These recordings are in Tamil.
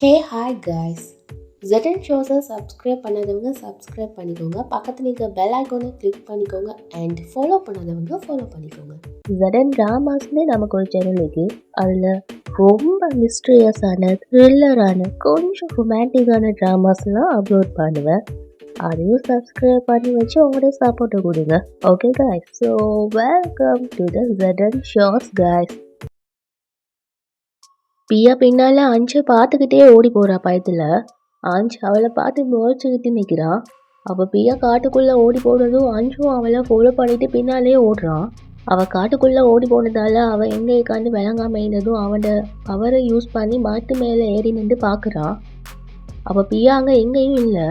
ஹே ஹாய் காய்ஸ். ZN ஷோஸை சப்ஸ்கிரைப் பண்ணாதவங்க சப்ஸ்கிரைப் பண்ணிக்கோங்க. பக்கத்தில் இருக்க பெல் ஐக்கானை கிளிக் பண்ணிக்கோங்க அண்ட் ஃபாலோ பண்ணாதவங்க ஃபாலோ பண்ணிக்கோங்க. ZN ட்ராமாஸ்னு நமக்கு ஒரு சேனல் இருக்கு. அதில் ரொம்ப மிஸ்டீரியஸான த்ரில்லரான கொஞ்சம் ரொமான்டிக்கான ட்ராமாஸ்லாம் அப்லோட் பண்ணுவேன். அதையும் சப்ஸ்கிரைப் பண்ணி வச்சு உங்களோட சப்போர்ட்டை கொடுங்க. Okay guys, so welcome to the ZN shows guys. பியா பின்னால அஞ்சு பார்த்துக்கிட்டே ஓடி போறா பயத்துல. அஞ்சு அவளை பார்த்து முறைச்சுக்கிட்டு நிற்கிறான். அப்போ பியா காட்டுக்குள்ள ஓடி போனதும் அஞ்சும் அவளை ஃபாலோ பண்ணிட்டு பின்னாலே ஓடுறான். அவள் காட்டுக்குள்ள ஓடி போனதால அவள் எங்கே உட்காந்து விளங்காம இருந்ததும் அவனோட பவரை யூஸ் பண்ணி மரத்து மேலே ஏறி நின்று பார்க்குறான். அப்போ பியா அங்கே எங்கேயும் இல்லை.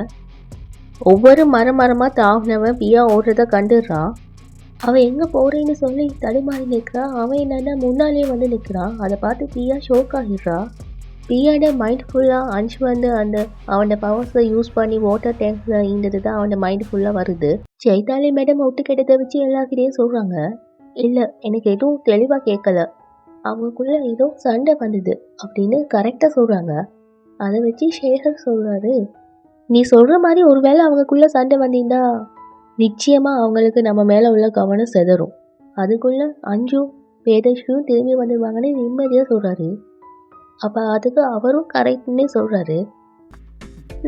ஒவ்வொரு மரமாக தாவினவன் பியா ஓடுறத கண்டுடுறான். அவன் எங்கே போகிறேன்னு சொல்லி தடுமாறி நிற்கிறான். அவன் என்னன்னா முன்னாலே வந்து நிற்கிறான். அதை பார்த்து பியா ஷோக் ஆகிடுறான். பியாட மைண்ட் ஃபுல்லாக அஞ்சு வந்து அவனோட பவர்ஸை யூஸ் பண்ணி வாட்டர் டேங்க்ஸில் இருந்தது தான் அவனோட மைண்ட் ஃபுல்லாக வருது. சைத்தாலி மேடம் ஒட்டு கெட்டதை வச்சு எல்லாருக்கிட்டையும் சொல்கிறாங்க. இல்லை, எனக்கு எதுவும் தெளிவாக கேட்கல, அவங்களுக்குள்ள ஏதோ சண்டை வந்தது அப்படின்னு கரெக்டாக சொல்கிறாங்க. அதை வச்சு ஷேகர் சொல்கிறாரு, நீ சொல்கிற மாதிரி ஒருவேளை அவங்களுக்குள்ள சண்டை வந்தீங்கன்னா நிச்சயமாக அவங்களுக்கு நம்ம மேலே உள்ள கவனம் செதறும். அதுக்குள்ளே அஞ்சும் வேதேஷும் திரும்பி வந்துடுவாங்கன்னு நிம்மதியாக சொல்கிறாரு. அப்போ அதுக்கு அவரும் கரெக்டுன்னே சொல்கிறாரு.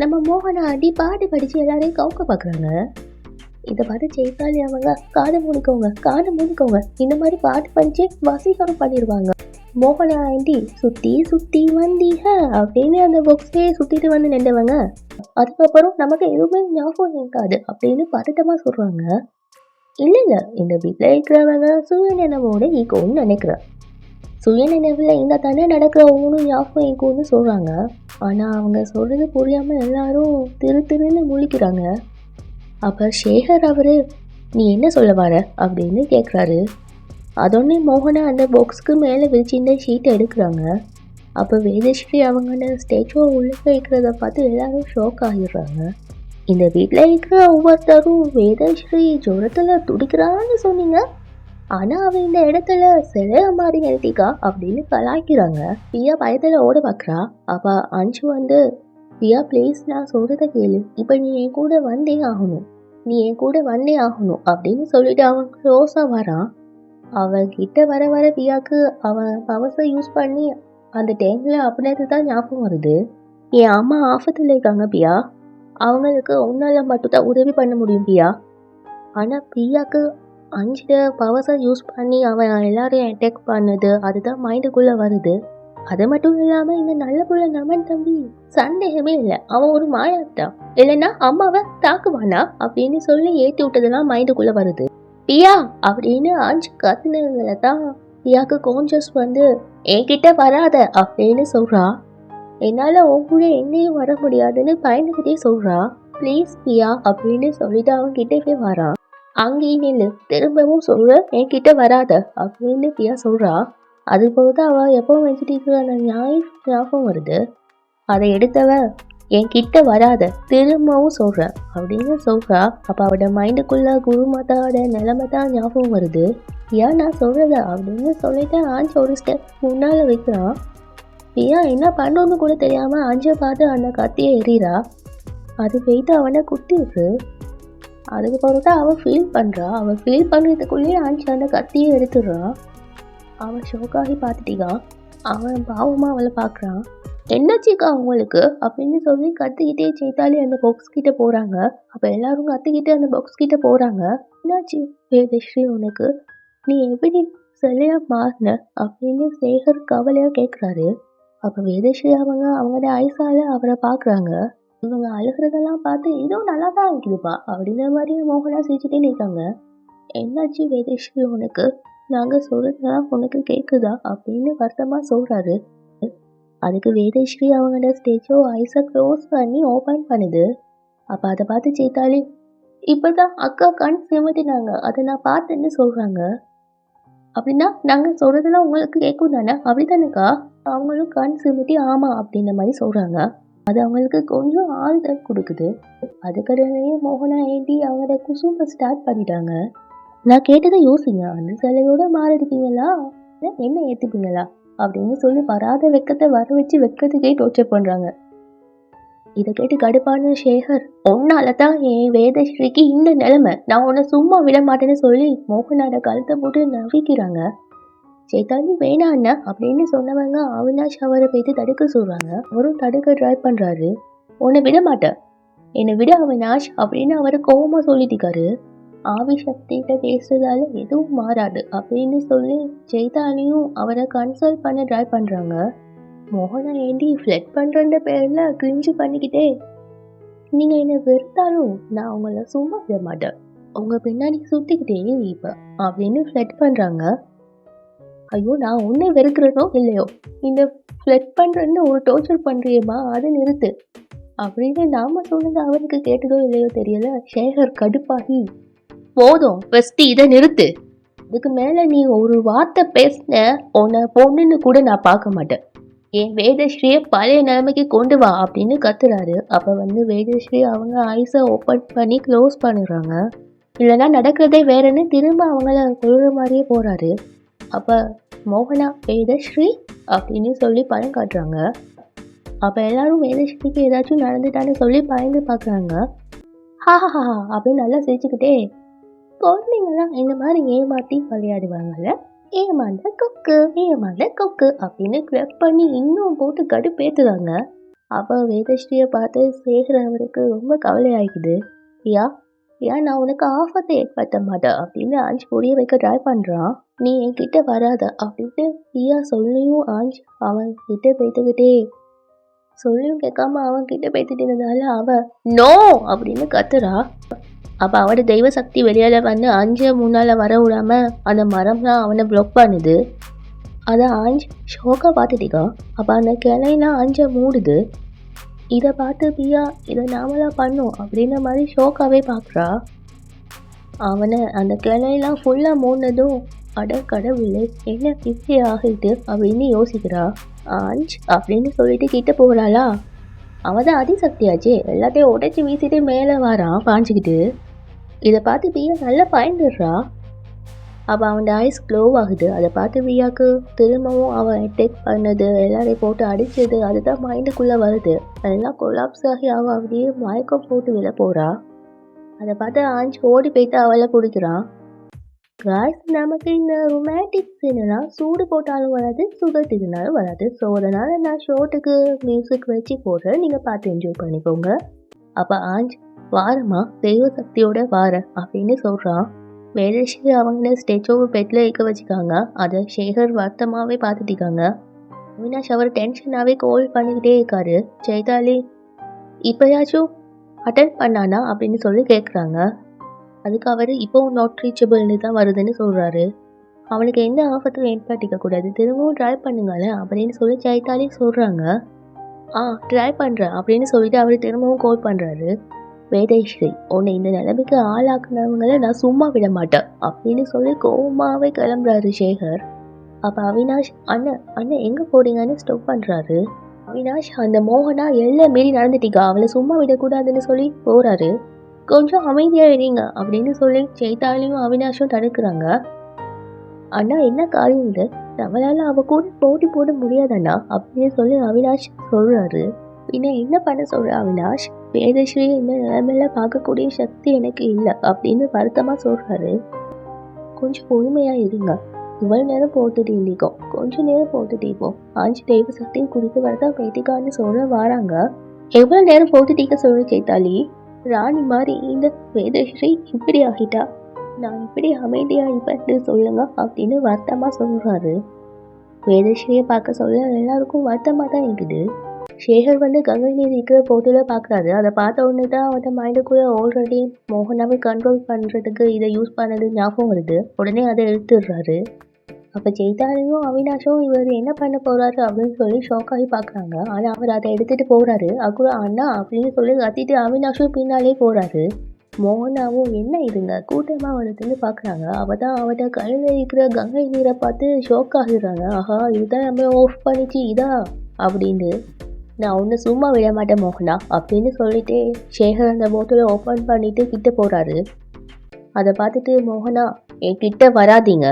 நம்ம மோகனை அடி பாடி படித்து எல்லாரையும் கவுக்க பார்க்குறாங்க. இதை பார்த்து செய்தாலி அவங்க காதை மூடிக்கோங்க, இந்த மாதிரி பாட்டு படித்து வசீகரம் பண்ணிடுவாங்க. மோகனா ஆண்டி சுற்றி வந்தீங்க அப்படின்னு அந்த பாக்ஸே சுற்றிட்டு வந்து நின்றவங்க. அதுக்கப்புறம் நமக்கு எதுவுமே ஞாபகம் இருக்காது அப்படின்னு பதட்டமாக சொல்கிறாங்க. இல்லை, இந்த வீட்டில் இருக்கிறவங்க சுயநினைவோட ஈக்கோன்னு நினைக்கிறேன். சுயநினைவில் இந்த தானே நடக்கிற ஒவ்வொன்றும் ஞாபகம் ஈக்கோன்னு சொல்கிறாங்க. ஆனால் அவங்க சொல்கிறது புரியாமல் எல்லாரும் திருன்னு முழிக்கிறாங்க. அப்போ ஷேகர் அவர், நீ என்ன சொல்ல வர அப்படின்னு கேட்குறாரு. அதொன்னே மோகனா அந்த பாக்ஸுக்கு மேலே விரிச்சிருந்த ஷீட்டை எடுக்கிறாங்க. அப்போ வேதஸ்ரீ அவங்க ஸ்டேச்சுவை உள்ளே வைக்கிறத பார்த்து எல்லாரும் ஷாக் ஆகிடுறாங்க. இந்த வீட்டில் இருக்கிற ஒவ்வொருத்தரும் வேதஸ்ரீ ஜுரத்தில் துடிக்கிறான்னு சொன்னீங்க, ஆனால் அவன் இந்த இடத்துல சிலைய மாதிரி நிறுத்திக்கா அப்படின்னு கலாய்க்கிறாங்க. பியா பயத்தில் ஓட பார்க்குறா. அப்போ அஞ்சு வந்து, பியா ப்ளீஸ் நான் சொல்கிறத கேளு, இப்போ நீ என் கூட வந்தே ஆகணும் அப்படின்னு சொல்லிட்டு அவன் க்ளோஸாக வரான். அவன்கிட்ட வர பியாக்கு அவன் பவர்ஸை யூஸ் பண்ணி அந்த டைமில் அப்படின்றது தான் ஞாபகம் வருது. என் அம்மா ஆபத்தில் இருக்காங்க பியா, அவங்களுக்கு உன்னால் மட்டும்தான் உதவி பண்ண முடியும் பியா. ஆனால் பியாக்கு அஞ்சு பவர்ஸை யூஸ் பண்ணி அவன் எல்லாரையும் அட்டாக் பண்ணது அதுதான் மைண்டுக்குள்ளே வருது. அது மட்டும் இல்லாமல் இந்த நல்ல புள்ள நமன் தம்பி சந்தேகமே இல்லை, அவன் ஒரு மாயாத்தான், இல்லைன்னா அம்மாவை தாக்குவானா அப்படின்னு சொல்லி ஏற்றி விட்டதெல்லாம் மைண்டுக்குள்ளே வருது. பியா அப்படின்னு அஞ்சு கத்துனதுல தான் பியாக்கு கான்ஷியஸ் வந்து என்கிட்ட வராத அப்படின்னு சொல்றா. என்னால் உன் கூட எங்கேயும் வர முடியாதுன்னு பயந்துக்கிட்டே சொல்றா. ப்ளீஸ் பியா அப்படின்னு சொல்லிட்டு அவன் கிட்டே வரான். அங்கேயும் நில்லு, திரும்பவும் சொல்ற என்கிட்ட வராத அப்படின்னு பியா சொல்றா. அது போது அவள் எப்பவும் வச்சுட்டு இருக்கிற அந்த ஞாபகம் வருது. அதை எடுத்தவ என்கிட்ட வராத திரும்பவும் சொல்ற அப்படின்னு சொல்றா. அப்போ அவட மைண்டுக்குள்ள குருமாதாவோட நிலைமை தான் ஞாபகம் வருது. ஏன் நான் சொல்றத அப்படின்னு சொல்லிட்டு ஆஞ்சு ஒரு ஸ்டெப் முன்னால் வைக்கிறான். பியா என்ன பண்ணணும்னு கூட தெரியாமல் அஞ்சை பார்த்து அந்த கத்தியை எறிகிறா. அது போயிட்டு அவனை குத்திடுது. அதுக்கு பிறகு அவன் ஃபீல் பண்ணுறா. அவன் ஃபீல் பண்ணுறதுக்குள்ளேயே அஞ்சு அந்த கத்தியை எடுத்துடுறான். அவன் ஷோக்காகி பார்த்துட்டிக்கான். அவன் பாவமாக அவளை பார்க்குறான். என்னாச்சுக்கா உங்களுக்கு அப்படின்னு சொல்லி கத்திக்கிட்டே செய்தாலே அந்த பாக்ஸ் கிட்ட போகிறாங்க. அப்போ எல்லாரும் கத்திக்கிட்டே அந்த பாக்ஸ் கிட்ட போகிறாங்க. என்னாச்சு வேதஸ்ரீ உனக்கு, நீ எப்படி சிலையா மாறின அப்படின்னு சேகர் கவலையாக கேட்குறாரு. அப்போ வேதஸ்ரீ அவங்களோட ஐசால அவரை பார்க்குறாங்க. இவங்க அழுகிறதெல்லாம் பார்த்து இதுவும் நல்லா தான் இருக்குதுப்பா அப்படின்ற மாதிரி மோகனா சிரிச்சுட்டே நிற்காங்க. என்னாச்சு வேதஸ்ரீ உனக்கு, நாங்கள் சொல்கிறதெல்லாம் உனக்கு கேட்குதா அப்படின்னு வருத்தமாக சொல்கிறாரு. அதுக்கு வேதஸ்ரீ அவங்களோட ஸ்டேஜோ ஐஸை க்ளோஸ் பண்ணி ஓப்பன் பண்ணுது. அப்போ அதை பார்த்து சேத்தாலி, இப்போ தான் அக்கா கண் சிமிட்டினாங்க, அதை நான் பார்த்தேன்னு சொல்கிறாங்க. அப்படின்னா நாங்கள் சொல்கிறதெல்லாம் உங்களுக்கு கேட்கும் தானே அப்படி தானேக்கா? அவங்களும் கண் சிமிட்டி ஆமாம் அப்படின்ற மாதிரி சொல்கிறாங்க. அது அவங்களுக்கு கொஞ்சம் ஆறுதல் கொடுக்குது. அதுக்கடையிலேயே மோகனா ஏண்டி அவங்களோட குசும்பை ஸ்டார்ட் பண்ணிட்டாங்க. நான் கேட்டதை யோசிங்க, அந்த சிலையோட மாறிடுப்பீங்களா என்ன ஏற்றுப்பீங்களா அப்படின்னு சொல்லி வராத வெக்கத்தை வர வச்சு வெக்கத்துக்கே டோர்ச்சர் பண்ணுறாங்க. இதை கேட்டு கடுப்பான சேகர், உன்னால தான் என் வேதஸ்ரீக்கு இந்த நிலைமை, நான் உன்னை சும்மா விட மாட்டேன்னு சொல்லி மோகனோட கழுத்தை போட்டு நவிக்கிறாங்க. சைத்தாலி வேணா அண்ணா அப்படின்னு சொன்னவங்க அவினாஷ் அவரை போய்த்து தடுக்க சொல்கிறாங்க. அவரும் தடுக்க ட்ரை பண்ணுறாரு. உன்னை விட மாட்டேன், என்னை விட அவினாஷ் அப்படின்னு அவர் கோபமாக சொல்லிட்டிருக்காரு. ஆவி சக்திகிட்ட பேசுறதால எதுவும் மாறாது அப்படின்னு சொல்லி சைத்தாலியும் அவரை கன்சல்ட் பண்ண ட்ரை பண்ணுறாங்க. மோகனா ஏண்டி ஃப்ளட் பண்ணுற பேரில் கிரிஞ்சு பண்ணிக்கிட்டே, நீங்கள் என்னை வெறுத்தாலும் நான் உங்களை சும்மா விட மாட்டேன், உங்கள் பின்னாடி சுற்றிக்கிட்டே இப்போ அப்படின்னு ஃப்ளட் பண்ணுறாங்க. ஐயோ, நான் உன்னை வெறுக்கிறனோ இல்லையோ, இந்த ஃப்ளட் பண்ணுறேன்னு ஒரு டோர்ச்சர் பண்ணுறியம்மா, அதை நிறுத்து அப்படின்னு நாம் சொன்னது அவருக்கு கேட்டதோ இல்லையோ தெரியல. சேகர் கடுப்பாகி, போதும் ஃபஸ்ட்டு இதை நிறுத்து, இதுக்கு மேலே நீ ஒரு வார்த்தை பேசின உன்னை பொண்ணுன்னு கூட நான் பார்க்க மாட்டேன், என் வேதஸ்ரீயை பழைய நிலைமைக்கு கொண்டு வா அப்படின்னு கத்துறாரு. அப்போ வேதஸ்ரீ அவங்க ஐஸை ஓப்பன் பண்ணி க்ளோஸ் பண்ணிடுறாங்க. இல்லைன்னா நடக்கிறதே வேறன்னு திரும்ப அவங்கள கொள்கிற மாதிரியே போகிறாரு. அப்போ மோகனா வேதஸ்ரீ அப்படின்னு சொல்லி பயம் காட்டுறாங்க. அப்போ எல்லாரும் வேதஸ்ரீக்கு ஏதாச்சும் நடந்துட்டான்னு சொல்லி பயந்து பார்க்குறாங்க. ஹாஹா அப்படின்னு நல்லா சிரிச்சுக்கிட்டே, குழந்தைங்களாம் இந்த மாதிரி ஏமாற்றி விளையாடுவாங்கல்ல, ஏமாந்த கொக்கு ஏமாந்த கொக்கு அப்படின்னு கிளப் பண்ணி இன்னும் போட்டு கடுப்பேற்றுறாங்க. அப்போ வேதஸ்ரீயை பார்த்து சேகர் அவருக்கு ரொம்ப கவலை ஆகிக்குது. ஏன் நான் உனக்கு ஆபத்தை ஏற்படுத்த மாட்டேன் அப்படின்னு ஆஞ்ச் புரிய வைக்க ட்ரை பண்ணுறான். நீ என்கிட்ட வராத அப்படின்ட்டு பியா சொல்லியும் ஆஞ்ச் அவன் கிட்ட பேத்துக்கிட்டே, சொல்லியும் கேட்காம அவன் கிட்ட பேத்துட்டதுனால அவன் நோ அப்படின்னு கத்துறா. அப்போ அவட தெய்வ சக்தி வெளியால் ஆஞ்சை முன்னால் வர விடாம அந்த மரம்லாம் அவனை ப்ளாக் பண்ணுது. அதை ஆஞ்ச் ஷோக்காக பார்த்துட்டிக்கா. அப்போ அந்த கிளையெல்லாம் ஆஞ்சை மூடுது. இதை பார்த்து பியா இதை நாமலாம் பண்ணோம் அப்படின்ற மாதிரி ஷோக்காகவே பார்க்குறா. அவனை அந்த கிளையெல்லாம் ஃபுல்லாக மூடினதும் அட கடவுளே என்ன இப்படி ஆகிட்டு அப்படின்னு யோசிக்கிறா. ஆஞ்ச் அப்படின்னு சொல்லிட்டு கிட்ட போகிறாளா, அவன் தான் அதிசக்தியாச்சே, எல்லாத்தையும் உடைச்சி வீசிட்டு மேலே வரான் பாஞ்சிக்கிட்டு. இதை பார்த்து பியா நல்லா பயந்துடுறா. அப்போ அவன் ஐஸ் க்ளோ ஆகுது. அதை பார்த்து பியாவுக்கு திரும்பவும் அவன் அட்டாக் பண்ணது எல்லாரையும் போட்டு அடித்தது அதுதான் மைண்டுக்குள்ளே வருது. அதெல்லாம் கொலாப்ஸ் ஆகி அவள் அப்படியே மயக்கம் போட்டு விழ போகிறா. அதை பார்த்து ஆஞ்ச் ஓடி போய்ட்டு அவளை பிடிக்கிறான். காய்ஸ், நமக்கு இந்த ரொமான்டிக் சீனெல்லாம் சூடு போட்டாலும் வராது, சுகட்டினாலும் வராது. ஸோ அதனால் நான் ஷோட்டுக்கு மியூசிக் வச்சு போடுறேன், நீங்கள் பார்த்து என்ஜாய் பண்ணிக்கோங்க. அப்போ ஆஞ்ச் வாரமா தெய்வ சக்தியோட வார அப்படின்னு சொல்கிறான். வேதஸ்ரீ அவங்க ஸ்டெச்சோவை பெட்டில் இருக்க வச்சுக்காங்க. அதை சேகர் வருத்தமாகவே பார்த்துட்டிருக்காங்க. அவினாஷ் அவர் டென்ஷனாகவே கால் பண்ணிக்கிட்டே இருக்காரு. சைதாலி இப்போயாச்சும் அட்டன் பண்ணானா அப்படின்னு சொல்லி கேட்குறாங்க. அதுக்கு அவர் இப்போவும் நாட் ரீச்சபிள்னு தான் வருதுன்னு சொல்கிறாரு. அவனுக்கு எந்த ஆபத்தும் ஏற்படுத்திக்கக்கூடாது, திரும்பவும் ட்ரை பண்ணுங்களேன் அப்படின்னு சொல்லி சைதாலி சொல்கிறாங்க. ட்ரை பண்ணுறேன் அப்படின்னு சொல்லிட்டு அவர் திரும்பவும் கால் பண்ணுறாரு. வேதஸ்ரீ, உன்னை இந்த நிலைமைக்கு ஆளாக்குனவங்களை நான் சும்மா விட மாட்டேன் அப்படின்னு சொல்லி கோபமாகவே கிளம்புறாரு சேகர். அப்போ அவினாஷ் அண்ணன் எங்கே போறீங்கன்னு ஸ்டாப் பண்ணுறாரு. அவினாஷ், அந்த மோகனா எல்லாம் மீறி நடந்துட்டீங்க, அவளை சும்மா விடக்கூடாதுன்னு சொல்லி போகிறாரு. கொஞ்சம் அமைதியாக இருங்க அப்படின்னு சொல்லி சைதாலியும் அவினாஷும் தடுக்கிறாங்க. அண்ணா என்ன காரியம் இது, நம்மளால் அவள் கூட போட்டி போட முடியாதண்ணா அப்படின்னு சொல்லி அவினாஷ் சொல்கிறாரு. பின்ன என்ன பண்ண சொல்கிற அவினாஷ், வேதஸ்ரீ இந்த நிலைமையில பார்க்கக்கூடிய சக்தி எனக்கு இல்லை அப்படின்னு வருத்தமாக சொல்கிறாரு. கொஞ்சம் பொறுமையாக இருங்க, இவ்வளோ நேரம் போட்டுட்டு இல்லைக்கோ, கொஞ்சம் நேரம் போட்டுட்டு இருப்போம், ஆஞ்சு தெய்வ சக்தியை குறித்து வரதா பேத்திக்கான்னு சொல்ல வராங்க. எவ்வளோ நேரம் போட்டுட்டீங்க சொல்ற சைதாலி, ராணி மாதிரி இந்த வேதஸ்ரீ இப்படி ஆகிட்டா, நான் இப்படி அமைதியாக இப்படி சொல்லுங்க அப்படின்னு வருத்தமாக சொல்கிறாரு. வேதஸ்ரீயை பார்க்க சொல்ல எல்லாருக்கும் வருத்தமாக தான் இருக்குது. சேகர் கங்கை நீர் இருக்கிற போட்டில் பார்க்குறாரு. அதை பார்த்த உடனே தான் அவன் மைண்டுக்குள்ளே ஆல்ரெடி மோகனாவை கண்ட்ரோல் பண்ணுறதுக்கு இதை யூஸ் பண்ணது ஞாபகம் வருது. உடனே அதை எடுத்துடுறாரு. அப்போ சைதாலியும் அவினாஷும் இவர் என்ன பண்ண போகிறாரு அப்படின்னு சொல்லி ஷாக்காகி பார்க்குறாங்க. ஆனால் அவர் அதை எடுத்துகிட்டு போகிறாரு. அப்புறம் அண்ணா அப்படின்னு சொல்லி கத்திட்டு அவினாஷும் பின்னாலே போகிறாரு. மோகனாவும் என்ன இதுங்க கூட்டமாக வருதுன்னு பார்க்குறாங்க. அவள் தான் அவட்ட கையில் இருக்கிற கங்கை நீரை பார்த்து ஷாக் ஆகிடுறாங்க. ஆஹா, இதுதான் நம்ம ஆஃப் பண்ணிச்சு இதா அப்படின்னு. நான் ஒன்று சும்மா விட மாட்டேன் மோகனா அப்படின்னு சொல்லிட்டு சேகர் அந்த போட்டில் ஓப்பன் பண்ணிட்டு கிட்ட போகிறாரு. அதை பார்த்துட்டு மோகனா, என் கிட்ட வராதிங்க,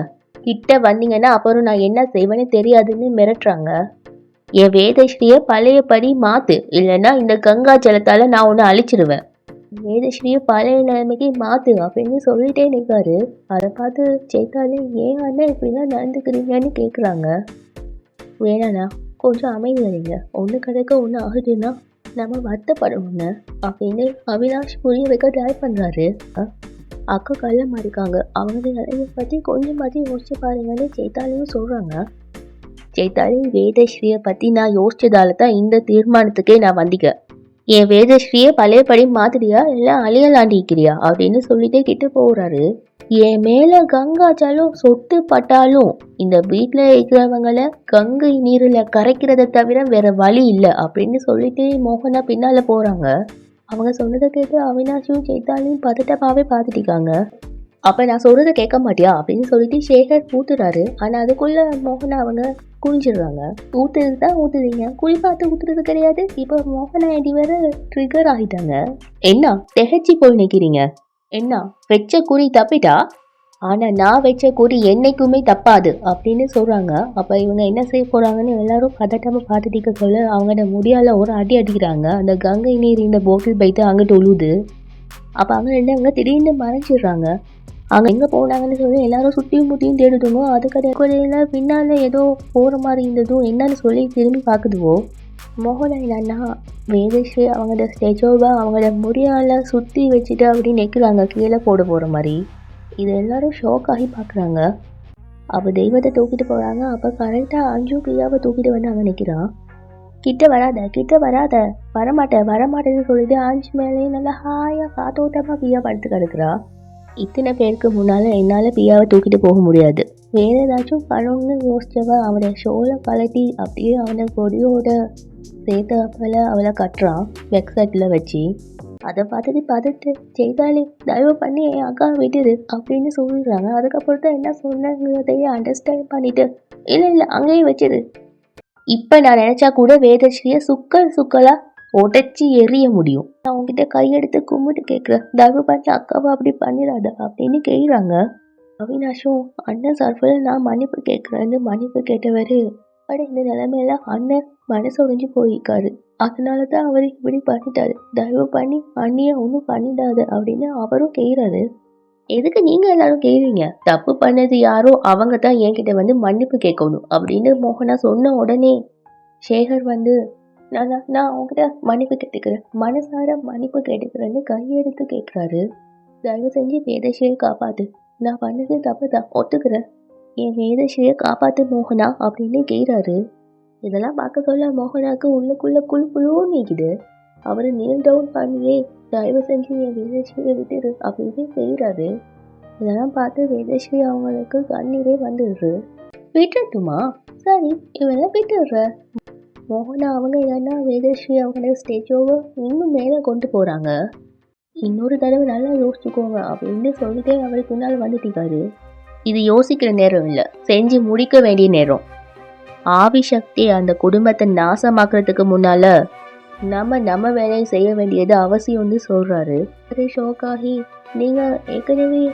கிட்ட வந்தீங்கன்னா அப்புறம் நான் என்ன செய்வேன்னு தெரியாதுன்னு மிரட்டுறாங்க. என் வேதஸ்ரீயை பழையபடி மாத்து, இல்லைன்னா இந்த கங்கா ஜலத்தால நான் உன்னை அழிச்சிருவேன். வேதஸ்ரீயை பழைய நிலைமைக்கு மாத்து அப்படின்னு சொல்லிட்டே நிற்காரு. அதை பார்த்து சைத்தாலி ஏன் அண்ணன் இப்படிலாம் நடந்துக்கிறீங்கன்னு கேட்குறாங்க. வேணாண்ணா, கொஞ்சம் அமைதி அடைங்க, ஒன்று கிடைக்க ஒன்று ஆகுதுன்னா நம்ம வருத்தப்படணும்னு அப்படின்னு அவினாஷ் புரிய வைக்க ட்ரை பண்ணுறாரு. அக்கா கள்ளமா இருக்காங்க, அவங்க நிலைமை பற்றி கொஞ்சமாதி யோசிச்சு பாருங்கன்னு சைத்தாலியும் சொல்கிறாங்க. சைத்தாலி, வேதஸ்ரீயை பற்றி நான் யோசிச்சதால தான் இந்த தீர்மானத்துக்கே நான் வந்திக்க. என் வேதஸ்ரீயை பழையபடி மாத்திரியா இல்லை அழியலாண்டிக்கிறியா அப்படின்னு சொல்லிட்டே கிட்ட போகிறாரு. என் மேலே கங்காஜலம் சொட்டு பட்டாலும் இந்த வீட்டில் இருக்கிறவங்கள கங்கை நீரில் கரைக்கிறத தவிர வேற வழி இல்லை அப்படின்னு சொல்லிட்டு மோகனா பின்னால் போகிறாங்க. அவங்க சொன்னதை கேட்டு அவினாஷும் சைத்தாலியும் பதட்டமாகவே பார்த்துட்டிருக்காங்க. அப்போ நான் சொல்கிறத கேட்க மாட்டியா அப்படின்னு சொல்லிட்டு சேகர் ஊத்துறாரு. ஆனால் அதுக்குள்ளே மோகனா அவங்க குளிச்சிடுறாங்க. ஊற்றுறது தான் ஊற்றுறீங்க, குழி பார்த்து ஊற்றுறது கிடையாது. இப்போ மோகனா ஆண்டி வேற ட்ரிகர் ஆகிட்டாங்க. என்ன திகச்சு போய் நிற்கிறீங்க? என்ன வெச்ச குறி தப்பிட்டா? ஆனால் நான் வச்ச குறி என்னைக்குமே தப்பாது அப்படின்னு சொல்கிறாங்க. அப்போ இவங்க என்ன செய்ய போகிறாங்கன்னு எல்லாரும் பதட்டமாக பார்த்துட்டு சொல்ல அவங்களோட முடியால் ஒரு அடி அடிக்கிறாங்க. அந்த கங்கை நீர் இந்த போட்டில் போயிட்டு அங்கிட்டு உழுது. அப்போ அங்கே திடீர்னு மறைச்சிடுறாங்க. அங்கே எங்கே போனாங்கன்னு சொல்லி எல்லாரும் சுற்றியும் முற்றியும் தேடுதுமோ அது கடையில் பின்னால் ஏதோ போகிற மாதிரி இருந்ததும் என்னன்னு சொல்லி திரும்பி பார்க்குதுவோ மோகனாய் அண்ணா வேதஸ்ரீ அவங்களோட ஸ்டெஜோவை அவங்களோட முடியால் சுற்றி வச்சுட்டு அப்படி நிற்கிறாங்க கீழே போகிற மாதிரி. இது எல்லாரும் ஷாக் ஆகி பார்க்குறாங்க. அப்போ தெய்வத்தை தூக்கிட்டு போகிறாங்க. அப்போ கரெக்டாக அஞ்சு பிரியாவை தூக்கிட்டு வந்து அங்கே நிற்கிறான். கிட்ட வராத வரமாட்டேன்னு சொல்லிட்டு அஞ்சு மேலேயும் நல்லா ஹாயாக காத்தோட்டமாக பிரியா படுத்து கிடக்குறா. இத்தனை பேருக்கு முன்னால் என்னால் பியாவை தூக்கிட்டு போக முடியாது, வேறு ஏதாச்சும் பண்ணணும்னு யோசிச்சவ அவனை ஷோலை கலட்டி அப்படியே அவனை கொடியோட சேர்த்து அப்பல அவளை கட்டுறான் வெக்சைட்டில் வச்சு. அதை பார்த்துட்டு செய்தாலே தயவு பண்ணி என் அக்கா விட்டுரு அப்படின்னு சொல்லிடுறாங்க. அதுக்கப்புறம் தான் என்ன சொன்னங்கிறதையே அண்டர்ஸ்டாண்ட் பண்ணிட்டு இல்லை அங்கேயே வச்சிரு. இப்போ நான் நினச்சா கூட வேதஸ்ரீயை சுக்கலாக உடச்சி எறிய முடியும். நான் உங்ககிட்ட கையெடுத்து கும்பிட்டு கேட்குறேன், தயவு பண்ணி அக்காவை அப்படி பண்ணிடாத அப்படின்னு கேட்குறாங்க. அவினாஷும் அண்ணன் சார்பில் நான் மன்னிப்பு கேட்குறேன்னு மன்னிப்பு கேட்டவர் அப்படி இந்த நிலைமையில அண்ணன் மனசு உடைஞ்சு போயிருக்காரு. அதனால தான் அவர் இப்படி பண்ணிட்டாரு, தயவு பண்ணி அண்ணியை ஒன்றும் பண்ணிடாது அப்படின்னு அவரும் கேட்குறாரு. எதுக்கு நீங்கள் எல்லாரும் கேட்குறீங்க? தப்பு பண்ணது யாரோ அவங்க தான் என்கிட்ட வந்து மன்னிப்பு கேட்கணும் அப்படின்னு மோகனா சொன்ன உடனே சேகர் வந்து நான் அவங்ககிட்ட மன்னிப்பு கேட்டுக்கிறேன், மனசார மன்னிப்பு கேட்டுக்கிறேன்னு கையெடுத்து கேட்குறாரு. தயவு செஞ்சு வேதஸ்ரீயை காப்பாற்று, நான் பண்ணது தப்பு தான் ஒத்துக்கிறேன், என் வேதஸ்ரீயை காப்பாற்று மோகனா அப்படின்னு கேட்குறாரு. இதெல்லாம் பார்க்க சொல்ல மோகனாவுக்கு உள்ளுக்குள்ளே குழுன்னு நிற்குது. அவர் நீல் டவுன் பண்ணியே தயவு செஞ்சு என் வேதஸ்ரீயை விட்டுரு அப்படின்னு செய்கிறாரு. இதெல்லாம் பார்த்து வேதஸ்ரீ அவங்களுக்கு கண்ணீரே வந்துடுது. விட்டுட்டுமா? சரி இவெல்லாம் விட்டுடுற. மோகனா அவங்க ஏன்னா வேதஸ்ரீ அவங்களோட ஸ்டேஜோவை இன்னும் மேலே கொண்டு போகிறாங்க. இன்னொரு தடவை நல்லா யோசிச்சுக்கோங்க அப்படின்னு சொல்லிட்டே அவர் பின்னால் வந்துட்டாரு. இது யோசிக்கிற நேரம் இல்லை, செஞ்சு முடிக்க வேண்டிய நேரம். ஆவி சக்தி அந்த குடும்பத்தை நாசமாக்குறதுக்கு முன்னால நம்ம வேலையை செய்ய வேண்டியது அவசியம்னு சொல்கிறாரு. அதே ஷோக்காகி நீங்கள் ஏற்கனவே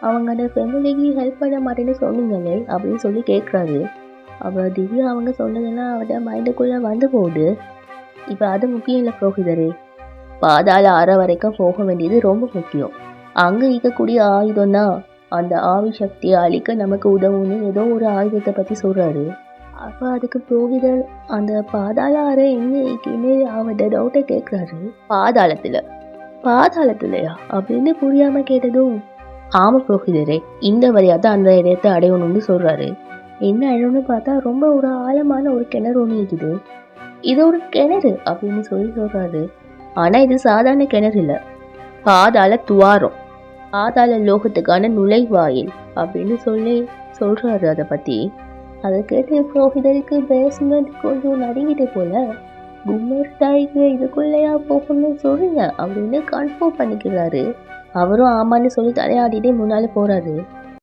அவங்களோட ஃபேமிலிக்கு ஹெல்ப் பண்ண மாட்டேன்னு சொன்னீங்களே அப்படின்னு சொல்லி கேட்குறாரு. அவள் திவ்யா அவங்க சொன்னதெல்லாம் அவட மைண்டுக்குள்ளே வந்து போகுது. இப்போ அது முக்கியம் இல்லை புரோகிதரே, பாதாள அறை வரைக்கும் போக வேண்டியது ரொம்ப முக்கியம். அங்கே இருக்கக்கூடிய ஆயுதம் தான் அந்த ஆவி சக்தியை அழிக்க நமக்கு உதவும்னு ஏதோ ஒரு ஆயுதத்தை பற்றி சொல்கிறாரு. அப்போ அதுக்கு புரோகிதர் அந்த பாதாள அறை எங்கே இருக்குன்னு அவட டவுட்டை கேட்குறாரு. பாதாளத்துலையா அப்படின்னு புரியாமல் கேட்டதும் ஆமாம் புரோகிதரே, இந்த வழியாக தான் அந்த இடத்தை அடையணும்னு சொல்கிறாரு. என்ன இடம்னு பார்த்தா ரொம்ப ஒரு ஆழமான ஒரு கிணறு ஒன்று இருக்குது. இது ஒரு கிணறு அப்படின்னு சொல்கிறாரு. ஆனால் இது சாதாரண கிணறு இல்லை, பாதாள துவாரம், பாதாள லோகத்துக்கான நுழைவாயில் அப்படின்னு சொல்கிறாரு. அதை பற்றி அதை கேட்டு புரோகிதருக்கு பேஸ்மெண்ட் கொஞ்சம் நடுங்கிட்டே போல, கும்மர் தாய்க்கு இதுக்குள்ளேயா போகணும்னு சொல்லுங்க அப்படின்னு கன்ஃபார்ம் பண்ணிக்கிறாரு. அவரும் ஆமான்னு சொல்லி தலையாடிட்டே முன்னால் போகிறாரு.